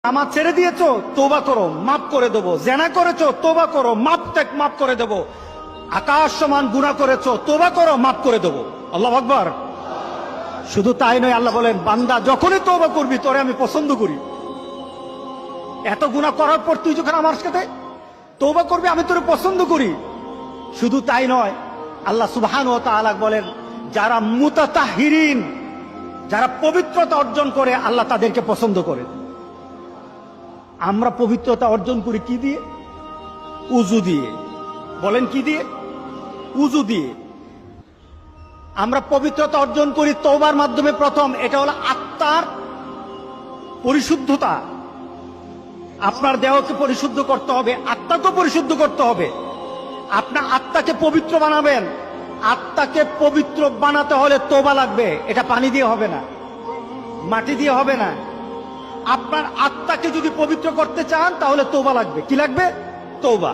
আমার ছেড়ে দিয়েছো, তওবা করো, মাফ করে দেবো। জেনা করেছো, তওবা করো, মাফ করে দেবো। আকাশ সমান গুনাহ করেছো, তওবা করো, মাফ করে দেবো। আল্লাহু আকবার। শুধু তাই নয়, আল্লাহ বলেন, বান্দা যখনই তওবা করবি তোরে আমি পছন্দ করি। এত গুনাহ করার পর তুই যখন আমার সাথে তওবা করবি, আমি তোরে পছন্দ করি। শুধু তাই নয়, আল্লাহ সুবহানাহু ওয়া তাআলা বলেন, যারা মুতাতাহহিরিন, যারা পবিত্রতা অর্জন করে, আল্লাহ তাদেরকে পছন্দ করে। আমরা পবিত্রতা অর্জন করি কি দিয়ে? উযু দিয়ে। বলেন কি দিয়ে? উযু দিয়ে। আমরা পবিত্রতা অর্জন করি তওবার মাধ্যমে। প্রথম, এটা হলো আত্মার পরিশুদ্ধতা। আপনার দেহকে পরিশুদ্ধ করতে হবে, আত্মাকে পরিশুদ্ধ করতে হবে। আপনার আত্মাকে পবিত্র বানাবেন। আত্মাকে পবিত্র বানাতে হলে তওবা লাগবে। এটা পানি দিয়ে হবে না, মাটি দিয়ে হবে না। আপনার আত্মাকে যদি পবিত্র করতে চান তাহলে তওবা লাগবে। কি লাগবে? তওবা।